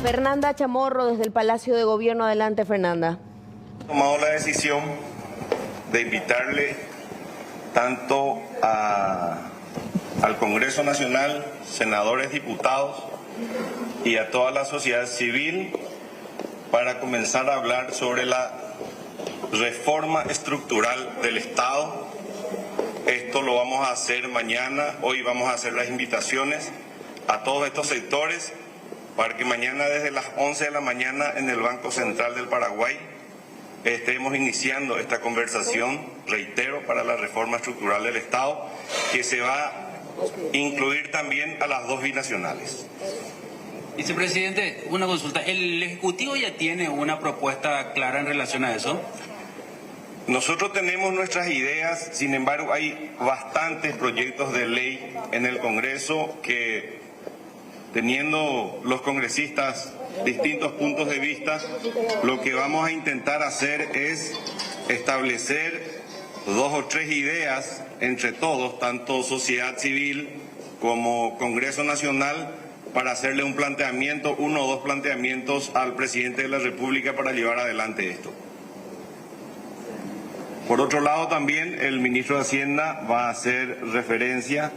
Fernanda Chamorro, desde el Palacio de Gobierno. Adelante, Fernanda. He tomado la decisión de invitarle tanto al Congreso Nacional, senadores, diputados y a toda la sociedad civil para comenzar a hablar sobre la reforma estructural del Estado. Esto lo vamos a hacer mañana. Hoy vamos a hacer las invitaciones a todos estos sectores para que mañana desde las 11 de la mañana en el Banco Central del Paraguay estemos iniciando esta conversación, reitero, para la reforma estructural del Estado, que se va a incluir también a las dos binacionales. Vicepresidente, una consulta. ¿El Ejecutivo ya tiene una propuesta clara en relación a eso? Nosotros tenemos nuestras ideas, sin embargo hay bastantes proyectos de ley en el Congreso que, teniendo los congresistas distintos puntos de vista, lo que vamos a intentar hacer es establecer 2 o 3 ideas entre todos, tanto sociedad civil como Congreso Nacional, para hacerle un planteamiento, 1 o 2 planteamientos al presidente de la República para llevar adelante esto. Por otro lado, también el ministro de Hacienda va a hacer referencia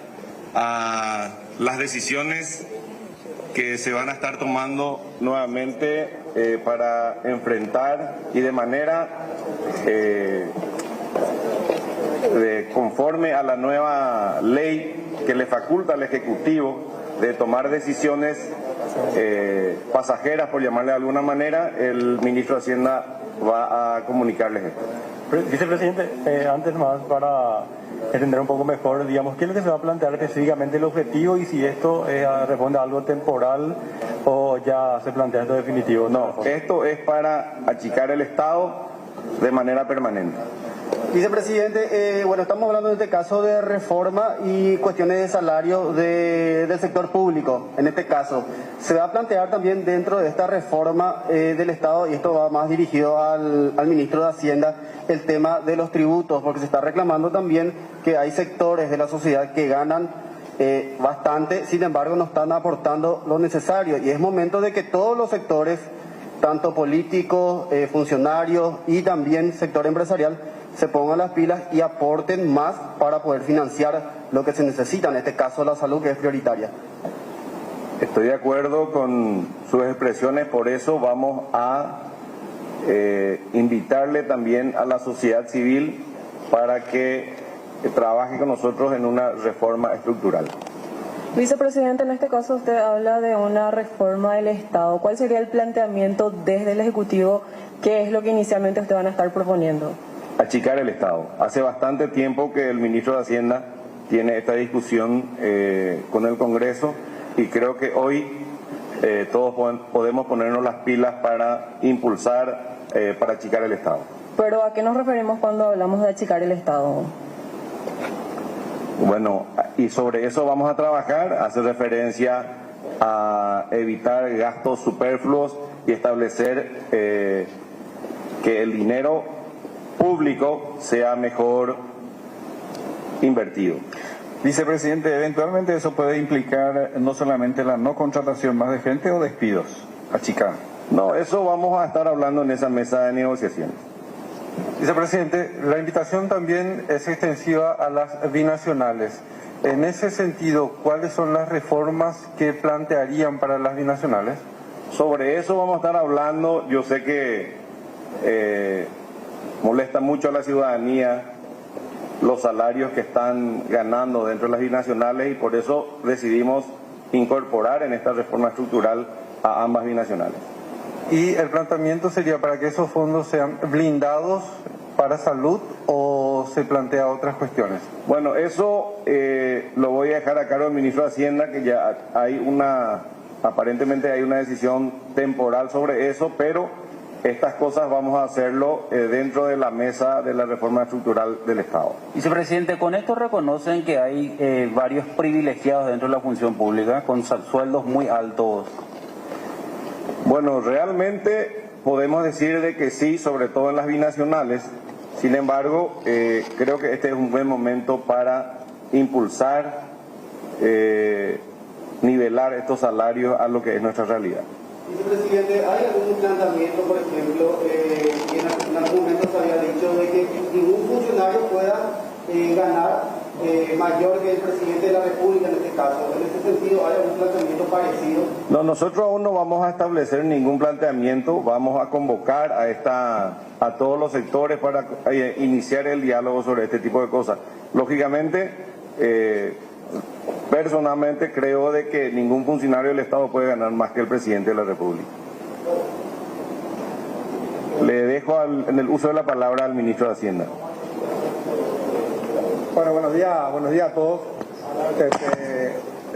a las decisiones que se van a estar tomando nuevamente para enfrentar y de manera conforme a la nueva ley que le faculta al Ejecutivo de tomar decisiones pasajeras, por llamarle de alguna manera. El ministro de Hacienda va a comunicarles esto. Vicepresidente, antes más para entender un poco mejor, digamos, ¿qué es lo que se va a plantear específicamente el objetivo y si esto responde a algo temporal o ya se plantea esto definitivo? No, esto es para achicar el Estado de manera permanente. Vicepresidente, bueno, estamos hablando en este caso de reforma y cuestiones de salario del sector público. En este caso, se va a plantear también dentro de esta reforma del Estado, y esto va más dirigido al ministro de Hacienda, el tema de los tributos, porque se está reclamando también que hay sectores de la sociedad que ganan bastante, sin embargo no están aportando lo necesario, y es momento de que todos los sectores, tanto políticos, funcionarios y también sector empresarial, se pongan las pilas y aporten más para poder financiar lo que se necesita, en este caso la salud, que es prioritaria. Estoy de acuerdo con sus expresiones, por eso vamos a invitarle también a la sociedad civil para que trabaje con nosotros en una reforma estructural. Vicepresidente, en este caso usted habla de una reforma del Estado. ¿Cuál sería el planteamiento desde el Ejecutivo? ¿Qué es lo que inicialmente ustedes van a estar proponiendo? Achicar el Estado. Hace bastante tiempo que el ministro de Hacienda tiene esta discusión con el Congreso, y creo que hoy todos podemos ponernos las pilas para impulsar, para achicar el Estado. ¿Pero a qué nos referimos cuando hablamos de achicar el Estado? Bueno, y sobre eso vamos a trabajar. Hace referencia a evitar gastos superfluos y establecer que el dinero público sea mejor invertido. Vicepresidente, eventualmente eso puede implicar no solamente la no contratación más de gente o despidos, achicar. No, eso vamos a estar hablando en esa mesa de negociaciones. Vicepresidente, la invitación también es extensiva a las binacionales. En ese sentido, ¿cuáles son las reformas que plantearían para las binacionales? Sobre eso vamos a estar hablando. Yo sé que molesta mucho a la ciudadanía los salarios que están ganando dentro de las binacionales, y por eso decidimos incorporar en esta reforma estructural a ambas binacionales. ¿Y el planteamiento sería para que esos fondos sean blindados para salud o se plantea otras cuestiones? Bueno, eso lo voy a dejar a cargo del ministro de Hacienda, que ya aparentemente hay una decisión temporal sobre eso, pero estas cosas vamos a hacerlo dentro de la mesa de la reforma estructural del Estado. Vicepresidente, con esto reconocen que hay varios privilegiados dentro de la función pública con sueldos muy altos. Bueno, realmente podemos decir de que sí, sobre todo en las binacionales. Sin embargo, creo que este es un buen momento para impulsar, nivelar estos salarios a lo que es nuestra realidad. Vicepresidente, ¿hay algún planteamiento, por ejemplo, en algún momento se había dicho de que ningún funcionario pueda ganar mayor que el presidente de la República en este caso? En ese sentido, ¿hay algún planteamiento parecido? No, nosotros aún no vamos a establecer ningún planteamiento, vamos a convocar a todos los sectores para iniciar el diálogo sobre este tipo de cosas. Lógicamente, personalmente creo de que ningún funcionario del Estado puede ganar más que el presidente de la República. Le dejo en el uso de la palabra al ministro de Hacienda. Bueno, buenos días a todos.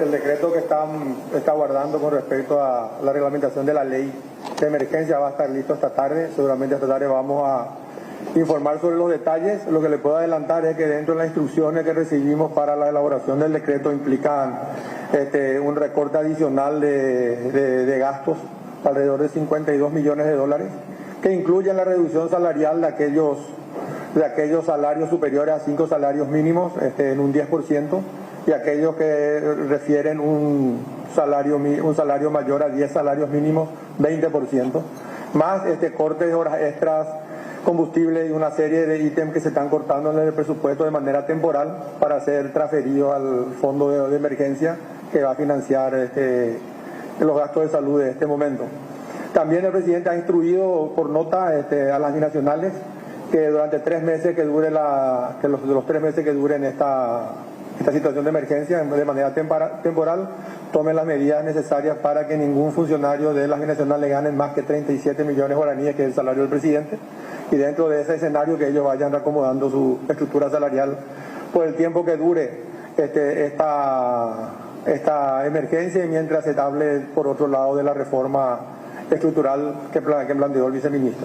El decreto que está guardando con respecto a la reglamentación de la ley de emergencia va a estar listo esta tarde. Seguramente esta tarde vamos a informar sobre los detalles. Lo que le puedo adelantar es que dentro de las instrucciones que recibimos para la elaboración del decreto implican un recorte adicional de gastos alrededor de 52 millones de dólares, que incluyen la reducción salarial de aquellos salarios superiores a 5 salarios mínimos en un 10%, y aquellos que refieren un salario mayor a 10 salarios mínimos 20%, más cortes de horas extras, combustible y una serie de ítems que se están cortando en el presupuesto de manera temporal para ser transferidos al fondo de emergencia que va a financiar los gastos de salud de este momento. También el presidente ha instruido por nota a las binacionales que durante 3 meses que los 3 meses que duren esta situación de emergencia de manera temporal tomen las medidas necesarias para que ningún funcionario de las binacionales gane más que 37 millones guaraníes, que es el salario del presidente, y dentro de ese escenario que ellos vayan reacomodando su estructura salarial por el tiempo que dure esta emergencia, y mientras se hable por otro lado de la reforma estructural que planteó el vicepresidente.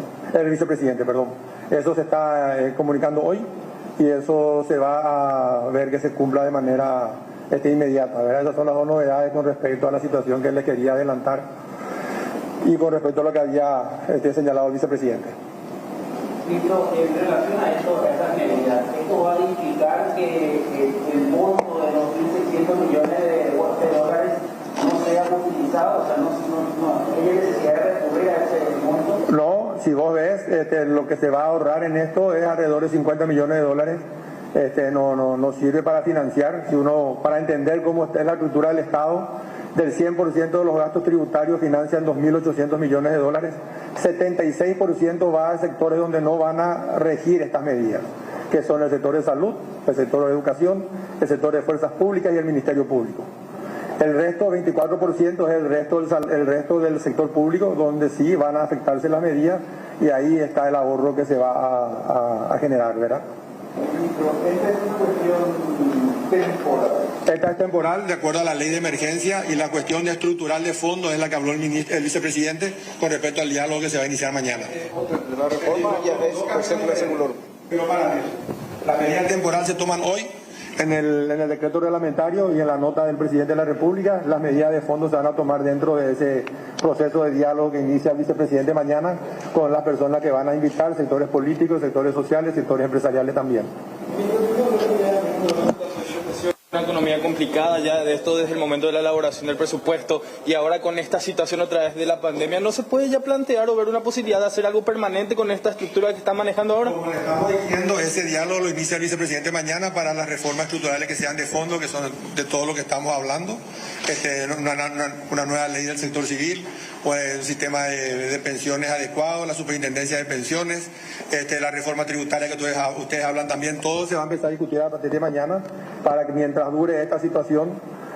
Eso se está comunicando hoy y eso se va a ver que se cumpla de manera inmediata, ¿verdad? Esas son las 2 novedades con respecto a la situación que les quería adelantar y con respecto a lo que había señalado el vicepresidente. Ministro, en relación a estas medidas, ¿esto va a implicar que el monto de los 1.600 millones de dólares no sea utilizado? O sea, no hay necesidad de recurrir a ese monto. No, si vos ves, lo que se va a ahorrar en esto es alrededor de 50 millones de dólares. No sirve para financiar. Para entender cómo está la estructura del Estado, del 100% de los gastos tributarios financian 2.800 millones de dólares. 76% va a sectores donde no van a regir estas medidas, que son el sector de salud, el sector de educación, el sector de fuerzas públicas y el Ministerio Público. El resto, 24%, es el resto del sector público, donde sí van a afectarse las medidas, y ahí está el ahorro que se va a generar, ¿verdad? Esta es una cuestión temporal. Esta es temporal, de acuerdo a la ley de emergencia, y la cuestión de estructural de fondo es la que habló el vicepresidente con respecto al diálogo que se va a iniciar mañana. La reforma ya es Pero para las medidas temporales se toman hoy en el decreto reglamentario y en la nota del presidente de la República. Las medidas de fondo se van a tomar dentro de ese proceso de diálogo que inicia el vicepresidente mañana con las personas que van a invitar, sectores políticos, sectores sociales, sectores empresariales también. Una economía complicada ya de esto desde el momento de la elaboración del presupuesto, y ahora con esta situación a través de la pandemia, ¿no se puede ya plantear o ver una posibilidad de hacer algo permanente con esta estructura que están manejando ahora? Como le estamos diciendo, ese diálogo lo inicia el vicepresidente mañana para las reformas estructurales que sean de fondo, que son de todo lo que estamos hablando, una nueva ley del sector civil, pues un sistema de pensiones adecuado, la superintendencia de pensiones, la reforma tributaria que ustedes hablan también. Todo se va a empezar a discutir a partir de mañana para que mientras dure esta situación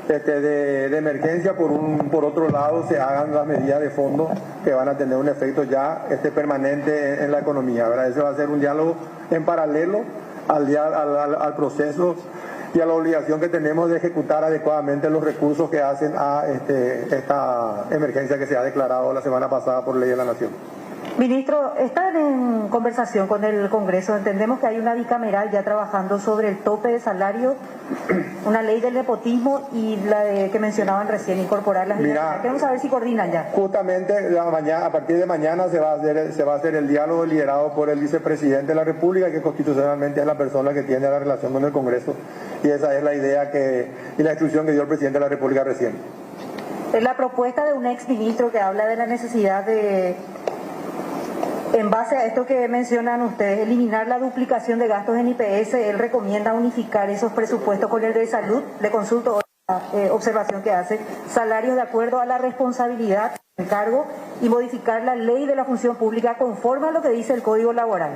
de emergencia, por otro lado se hagan las medidas de fondo que van a tener un efecto ya permanente en la economía, ¿verdad? Ese va a ser un diálogo en paralelo al proceso y a la obligación que tenemos de ejecutar adecuadamente los recursos que hacen a esta emergencia que se ha declarado la semana pasada por ley de la Nación. Ministro, están en conversación con el Congreso. Entendemos que hay una bicameral ya trabajando sobre el tope de salario, una ley del nepotismo y la que mencionaban recién, incorporar las medidas. Queremos saber si coordinan ya. Justamente a partir de mañana se va a hacer el diálogo liderado por el vicepresidente de la República, que constitucionalmente es la persona que tiene la relación con el Congreso, y esa es la idea y la instrucción que dio el presidente de la República recién. La propuesta de un exministro que habla de la necesidad de, en base a esto que mencionan ustedes, eliminar la duplicación de gastos en IPS, él recomienda unificar esos presupuestos con el de salud. Le consulto otra observación que hace: salarios de acuerdo a la responsabilidad del cargo y modificar la ley de la función pública conforme a lo que dice el Código Laboral.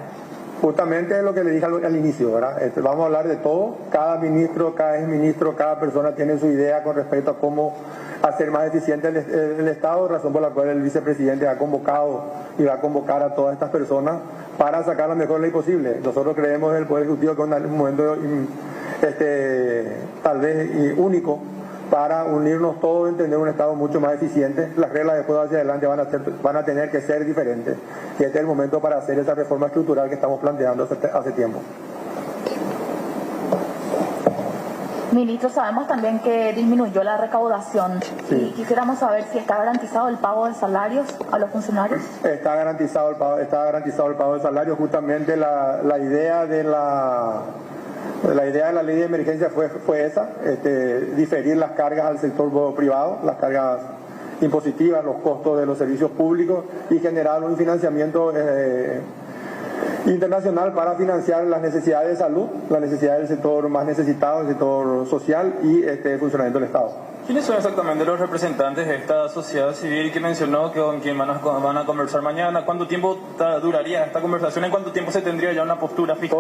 Justamente lo que le dije al inicio, ¿verdad? Vamos a hablar de todo. Cada ministro, cada exministro, cada persona tiene su idea con respecto a cómo hacer más eficiente el Estado, razón por la cual el vicepresidente ha convocado y va a convocar a todas estas personas para sacar la mejor ley posible. Nosotros creemos en el Poder Ejecutivo que es un momento tal vez único para unirnos todos y tener un Estado mucho más eficiente. Las reglas después hacia adelante van a tener que ser diferentes, y este es el momento para hacer esa reforma estructural que estamos planteando hace tiempo. Ministro, sabemos también que disminuyó la recaudación, sí, y quisiéramos saber si está garantizado el pago de salarios a los funcionarios. Está garantizado el pago de salarios. Justamente la idea de la ley de emergencia fue esa, diferir las cargas al sector privado, las cargas impositivas, los costos de los servicios públicos, y generar un financiamiento internacional para financiar las necesidades de salud, las necesidades del sector más necesitado, el sector social y el funcionamiento del Estado. ¿Quiénes son exactamente los representantes de esta sociedad civil que mencionó que con quién van a conversar mañana? ¿Cuánto tiempo duraría esta conversación? ¿En cuánto tiempo se tendría ya una postura fija?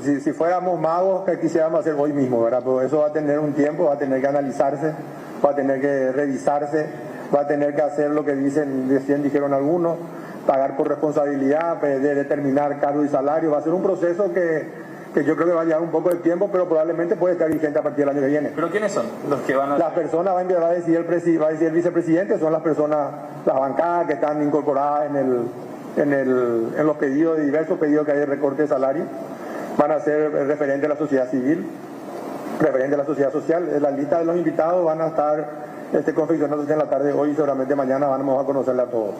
Si fuéramos magos, que quisiéramos hacer hoy mismo, ¿verdad? Pero eso va a tener un tiempo, va a tener que analizarse, va a tener que revisarse, va a tener que hacer lo que dijeron algunos, pagar por responsabilidad, de determinar cargo y salario. Va a ser un proceso que yo creo que va a llevar un poco de tiempo, pero probablemente puede estar vigente a partir del año que viene. ¿Pero quiénes son los que van a...? Las personas, va a decir el vicepresidente, son las personas, las bancadas que están incorporadas en los pedidos, diversos pedidos que hay de recorte de salario. Van a ser referentes a la sociedad civil, referentes a la sociedad social. La lista de los invitados van a estar confeccionándose en la tarde de hoy, y seguramente mañana vamos a conocerla a todos.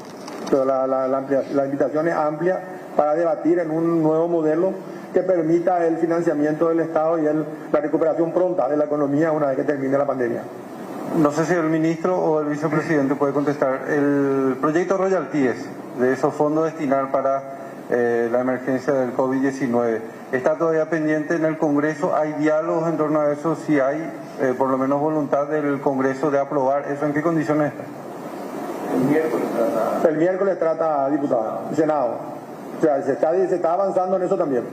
Pero la invitación es amplia para debatir en un nuevo modelo que permita el financiamiento del Estado y la recuperación pronta de la economía una vez que termine la pandemia. No sé si el ministro o el vicepresidente puede contestar. El proyecto royalties de esos fondos destinados para la emergencia del COVID-19, ¿está todavía pendiente en el Congreso? ¿Hay diálogos en torno a eso? Si hay por lo menos voluntad del Congreso de aprobar eso, ¿en qué condiciones está? El miércoles trata diputado, Senado. O sea, se está avanzando en eso también.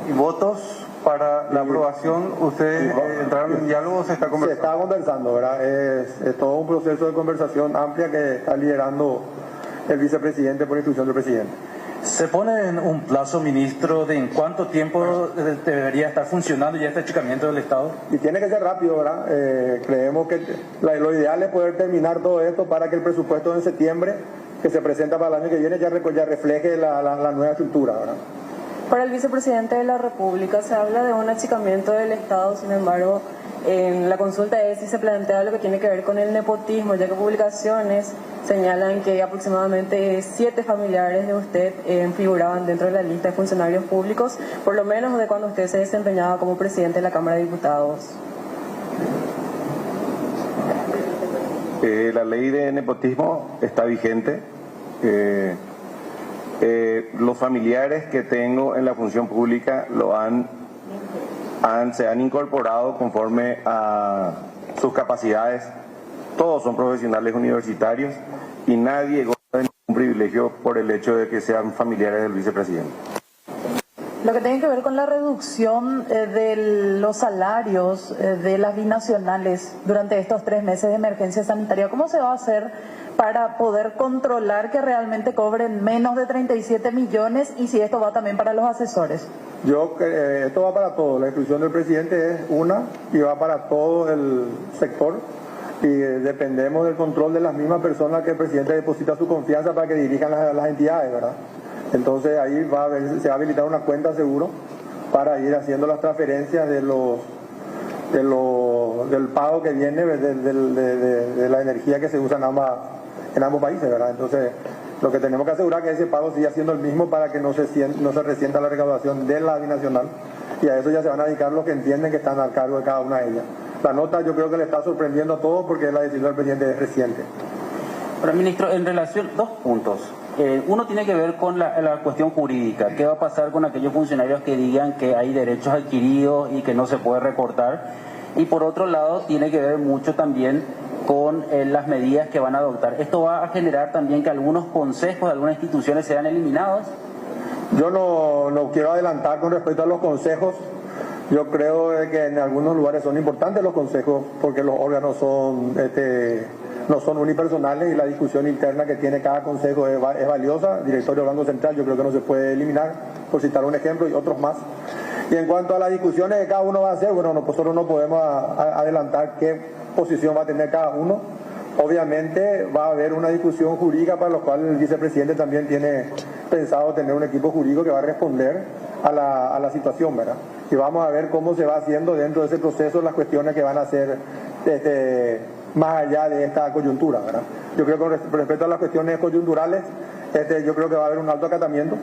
¿Y votos para la aprobación? ¿Ustedes entraron en diálogo o se está conversando? Se está conversando, ¿verdad? Es todo un proceso de conversación amplia que está liderando el vicepresidente por instrucción del presidente. ¿Se pone en un plazo, ministro, de en cuánto tiempo debería estar funcionando ya este achicamiento del Estado? Y tiene que ser rápido, ¿verdad? Creemos que lo ideal es poder terminar todo esto para que el presupuesto en septiembre, que se presenta para el año que viene, ya refleje la nueva estructura, ¿verdad? Para el vicepresidente de la República se habla de un achicamiento del Estado, sin embargo, en la consulta es si se plantea lo que tiene que ver con el nepotismo, ya que publicaciones señalan que aproximadamente 7 familiares de usted figuraban dentro de la lista de funcionarios públicos, por lo menos de cuando usted se desempeñaba como presidente de la Cámara de Diputados. La ley de nepotismo está vigente. Los familiares que tengo en la función pública se han incorporado conforme a sus capacidades. Todos son profesionales universitarios y nadie goza de ningún privilegio por el hecho de que sean familiares del vicepresidente. Lo que tiene que ver con la reducción de los salarios de las binacionales durante estos 3 meses de emergencia sanitaria, ¿cómo se va a hacer para poder controlar que realmente cobren menos de 37 millones y si esto va también para los asesores? Esto va para todo. La instrucción del presidente es una y va para todo el sector, y dependemos del control de las mismas personas que el presidente deposita su confianza para que dirijan las entidades, ¿verdad? Entonces ahí se va a habilitar una cuenta seguro para ir haciendo las transferencias del pago que viene de la energía que se usa en ambos países, ¿verdad? Entonces lo que tenemos que asegurar es que ese pago siga siendo el mismo para que no se resienta la recaudación de la binacional, y a eso ya se van a dedicar los que entienden que están al cargo de cada una de ellas. La nota yo creo que le está sorprendiendo a todos porque la decisión del presidente es reciente. Pero, ministro, en relación, 2 puntos. Uno tiene que ver con la cuestión jurídica. ¿Qué va a pasar con aquellos funcionarios que digan que hay derechos adquiridos y que no se puede recortar? Y por otro lado, tiene que ver mucho también con las medidas que van a adoptar. ¿Esto va a generar también que algunos consejos de algunas instituciones sean eliminados? Yo no quiero adelantar con respecto a los consejos. Yo creo que en algunos lugares son importantes los consejos porque los órganos no son unipersonales y la discusión interna que tiene cada consejo es valiosa. El directorio del Banco Central yo creo que no se puede eliminar, por citar un ejemplo, y otros más. Y en cuanto a las discusiones que cada uno va a hacer, bueno, nosotros no podemos adelantar qué posición va a tener cada uno. Obviamente va a haber una discusión jurídica para la cual el vicepresidente también tiene pensado tener un equipo jurídico que va a responder a la situación, ¿verdad? Y vamos a ver cómo se va haciendo dentro de ese proceso las cuestiones que van a ser más allá de esta coyuntura, ¿verdad? Yo creo que con respecto a las cuestiones coyunturales, yo creo que va a haber un alto acatamiento,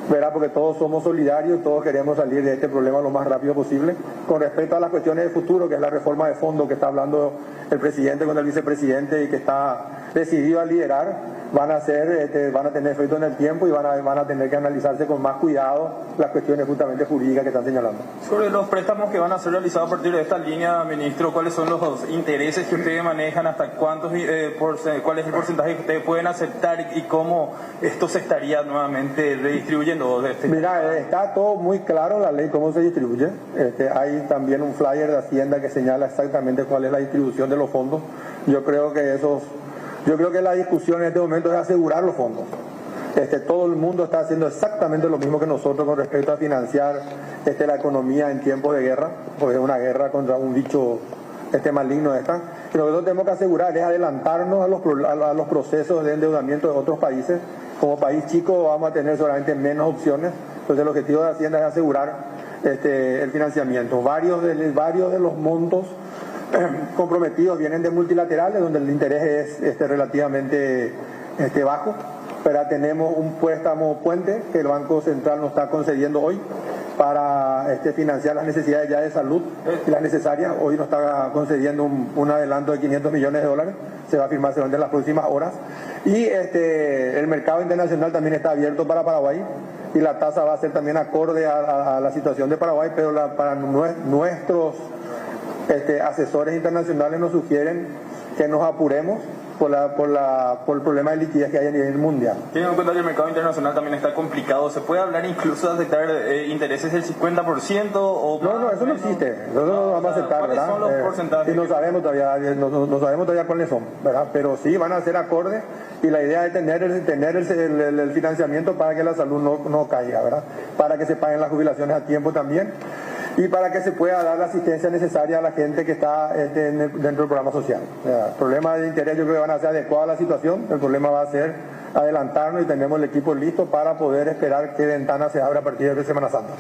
¿verdad? Porque todos somos solidarios, todos queremos salir de este problema lo más rápido posible. Con respecto a las cuestiones de futuro, que es la reforma de fondo que está hablando el presidente con el vicepresidente y que está decidido a liderar, van a tener efecto en el tiempo y van a tener que analizarse con más cuidado las cuestiones justamente jurídicas que están señalando. Sobre los préstamos que van a ser realizados a partir de esta línea, ministro, ¿cuáles son los intereses que ustedes manejan? ¿Hasta cuántos, cuál es el porcentaje que ustedes pueden aceptar y cómo esto se estaría nuevamente redistribuyendo? Mira, está todo muy claro la ley cómo se distribuye. Hay también un flyer de Hacienda que señala exactamente cuál es la distribución de los fondos. Yo creo que la discusión en este momento es asegurar los fondos. Todo el mundo está haciendo exactamente lo mismo que nosotros con respecto a financiar la economía en tiempos de guerra, porque es una guerra contra un bicho maligno esta. Y lo que nosotros tenemos que asegurar es adelantarnos a los procesos de endeudamiento de otros países. Como país chico vamos a tener solamente menos opciones, entonces el objetivo de Hacienda es asegurar el financiamiento. Varios de los montos comprometidos vienen de multilaterales donde el interés es relativamente bajo, pero tenemos un préstamo puente que el Banco Central nos está concediendo hoy para financiar las necesidades ya de salud y las necesarias. Hoy nos está concediendo un adelanto de $500 millones, se va a firmar seguramente en las próximas horas, y el mercado internacional también está abierto para Paraguay y la tasa va a ser también acorde a la situación de Paraguay, pero para nuestros asesores internacionales nos sugieren que nos apuremos por el problema de liquidez que hay a nivel mundial. Teniendo en cuenta que el mercado internacional también está complicado, ¿se puede hablar incluso de aceptar intereses del 50%? O no, eso no existe. Nosotros no lo vamos a aceptar, ¿cuáles ¿verdad? son los porcentajes? Y no sabemos todavía cuáles son, ¿verdad? Pero sí van a ser acordes y la idea es tener el financiamiento para que la salud no caiga, ¿verdad? Para que se paguen las jubilaciones a tiempo también y para que se pueda dar la asistencia necesaria a la gente que está dentro del programa social. O sea, el problema de interés yo creo que van a ser adecuados a la situación, el problema va a ser adelantarnos y tenemos el equipo listo para poder esperar qué ventana se abre a partir de Semana Santa.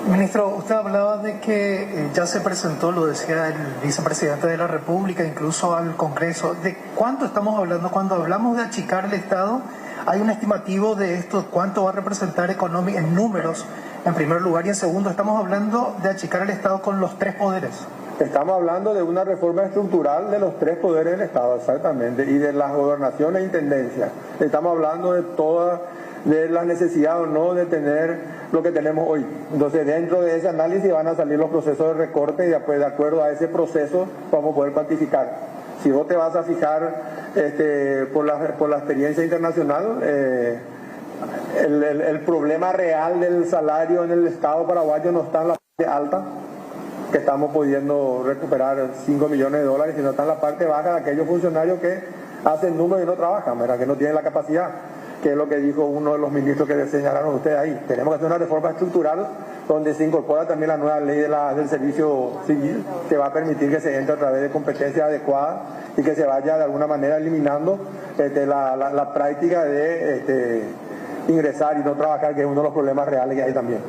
Ministro, usted hablaba de que ya se presentó, lo decía el vicepresidente de la República, incluso al Congreso. ¿De cuánto estamos hablando? Cuando hablamos de achicar el Estado, ¿hay un estimativo de esto? ¿Cuánto va a representar económico en números? En primer lugar, y en segundo, estamos hablando de achicar el Estado con los 3 poderes. Estamos hablando de una reforma estructural de los 3 poderes del Estado, exactamente, y de las gobernaciones e intendencias. Estamos hablando de la necesidad o no de tener lo que tenemos hoy. Entonces, dentro de ese análisis van a salir los procesos de recorte y después, de acuerdo a ese proceso, vamos a poder cuantificar. Si vos te vas a fijar por la experiencia internacional, el problema real del salario en el Estado paraguayo no está en la parte alta, que estamos pudiendo recuperar $5 millones, sino está en la parte baja de aquellos funcionarios que hacen números y no trabajan, ¿verdad? Que no tienen la capacidad, que es lo que dijo uno de los ministros que señalaron ustedes ahí. Tenemos que hacer una reforma estructural donde se incorpora también la nueva ley del servicio civil, que va a permitir que se entre a través de competencias adecuadas y que se vaya de alguna manera eliminando la práctica de ingresar y no trabajar, que es uno de los problemas reales que hay también.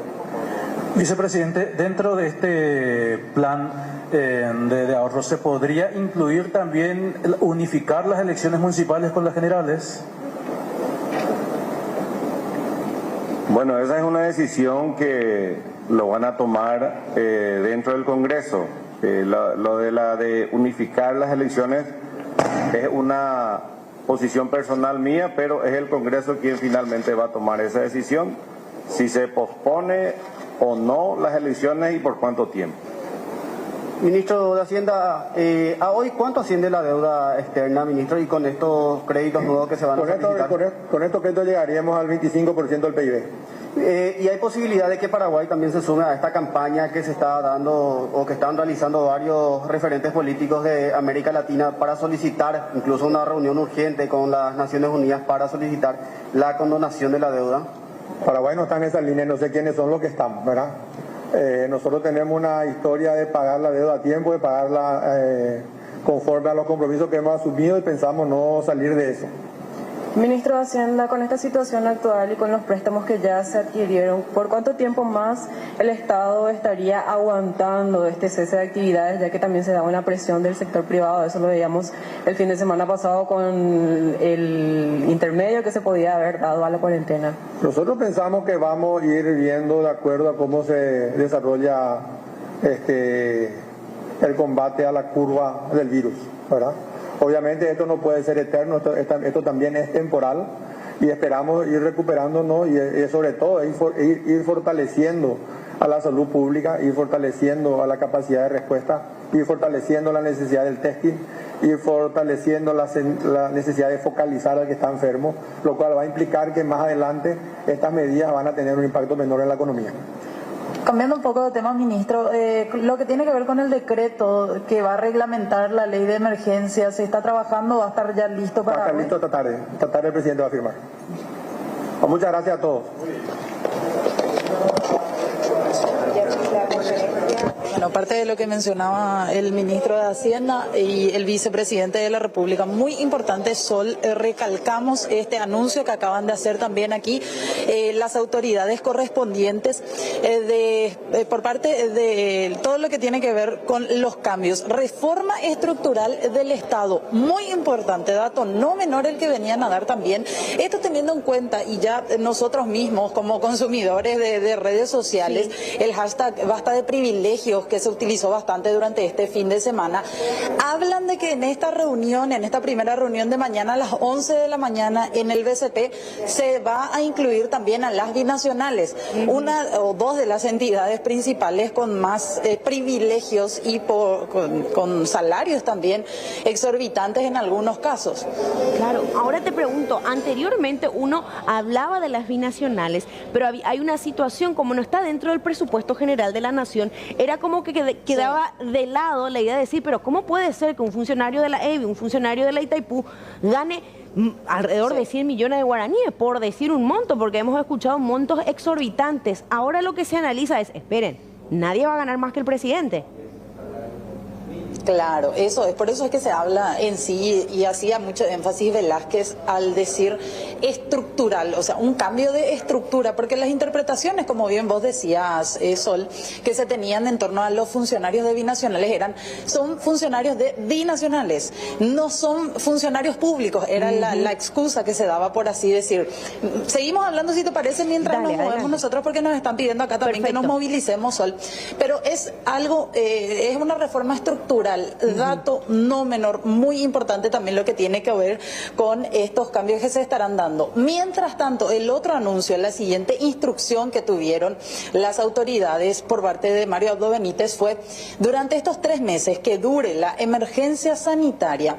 Vicepresidente, dentro de este plan de ahorro, ¿se podría incluir también unificar las elecciones municipales con las generales? Bueno, esa es una decisión que lo van a tomar dentro del Congreso. Lo de unificar las elecciones es una posición personal mía, pero es el Congreso quien finalmente va a tomar esa decisión, si se pospone o no las elecciones y por cuánto tiempo. Ministro de Hacienda, ¿a hoy cuánto asciende la deuda externa, ministro, y con estos créditos nuevos que se van a solicitar? Con estos créditos llegaríamos al 25% del PIB. ¿Y hay posibilidad de que Paraguay también se sume a esta campaña que se está dando o que están realizando varios referentes políticos de América Latina para solicitar incluso una reunión urgente con las Naciones Unidas para solicitar la condonación de la deuda? Paraguay no está en esa línea, no sé quiénes son los que están, ¿verdad? Nosotros tenemos una historia de pagar la deuda a tiempo, de pagarla conforme a los compromisos que hemos asumido y pensamos no salir de eso. Ministro de Hacienda, con esta situación actual y con los préstamos que ya se adquirieron, ¿por cuánto tiempo más el Estado estaría aguantando este cese de actividades, ya que también se da una presión del sector privado? Eso lo veíamos el fin de semana pasado con el intermedio que se podía haber dado a la cuarentena. Nosotros pensamos que vamos a ir viendo de acuerdo a cómo se desarrolla el combate a la curva del virus, ¿verdad? Obviamente esto no puede ser eterno, esto también es temporal y esperamos ir recuperándonos y sobre todo ir fortaleciendo a la salud pública, ir fortaleciendo a la capacidad de respuesta, ir fortaleciendo la necesidad del testing, ir fortaleciendo la necesidad de focalizar al que está enfermo, lo cual va a implicar que más adelante estas medidas van a tener un impacto menor en la economía. Cambiando un poco de tema, ministro, lo que tiene que ver con el decreto que va a reglamentar la ley de emergencia, ¿se está trabajando? ¿Va a estar ya listo para...? Va a estar listo esta tarde el presidente va a firmar. Muchas gracias a todos. Bueno, parte de lo que mencionaba el ministro de Hacienda y el vicepresidente de la República, muy importante, Sol, recalcamos este anuncio que acaban de hacer también aquí las autoridades correspondientes por parte de todo lo que tiene que ver con los cambios. Reforma estructural del Estado, muy importante, dato no menor el que venían a dar también. Esto teniendo en cuenta, y ya nosotros mismos como consumidores de redes sociales, el hashtag basta de privilegios que se utilizó bastante durante este fin de semana, hablan de que en esta reunión, en esta primera reunión de mañana a las 11 de la mañana en el BCP, se va a incluir también a las binacionales, una o dos de las entidades principales con más privilegios y con salarios también exorbitantes en algunos casos. Claro, ahora te pregunto, anteriormente uno hablaba de las binacionales, pero hay una situación, como no está dentro del presupuesto general de la nación, era como que quedaba de lado la idea de decir, pero ¿cómo puede ser que un funcionario de la EBI, un funcionario de la Itaipú, gane alrededor de 100 millones de guaraníes, por decir un monto, porque hemos escuchado montos exorbitantes? Ahora lo que se analiza es, esperen, nadie va a ganar más que el presidente. Claro, eso es, por eso es que se habla en sí, y hacía mucho énfasis Velázquez al decir estructural, o sea, un cambio de estructura, porque las interpretaciones, como bien vos decías, Sol, que se tenían en torno a los funcionarios de binacionales son funcionarios de binacionales, no son funcionarios públicos, era la excusa que se daba, por así decir. Seguimos hablando, si te parece, mientras nos movemos nosotros, porque nos están pidiendo acá también que nos movilicemos, Sol, pero es algo, es una reforma estructural. Dato no menor, muy importante también lo que tiene que ver con estos cambios que se estarán dando. Mientras tanto, el otro anuncio, la siguiente instrucción que tuvieron las autoridades por parte de Mario Abdo Benítez fue: durante estos 3 meses que dure la emergencia sanitaria,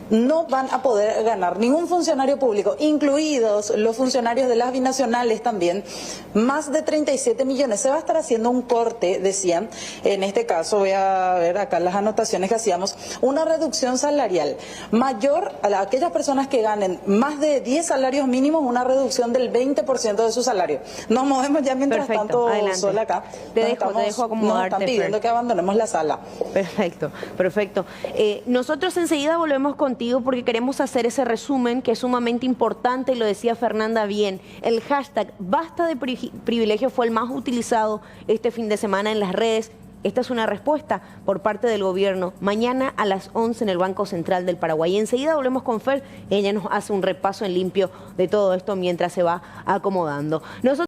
no van a poder ganar ningún funcionario público, incluidos los funcionarios de las binacionales también, más de 37 millones. Se va a estar haciendo un corte, decían, en este caso voy a ver acá las anotaciones que hacíamos, una reducción salarial mayor a aquellas personas que ganen más de 10 salarios mínimos, una reducción del 20% de su salario. Nos movemos ya mientras tanto, Sol, acá. Te dejo acomodarte. Nos están pidiendo que abandonemos la sala. Perfecto. Nosotros enseguida volvemos contigo porque queremos hacer ese resumen que es sumamente importante, y lo decía Fernanda bien. El hashtag basta de privilegio fue el más utilizado este fin de semana en las redes. Esta es una respuesta por parte del gobierno. Mañana a las 11 en el Banco Central del Paraguay. Enseguida volvemos con Fer. Ella nos hace un repaso en limpio de todo esto mientras se va acomodando.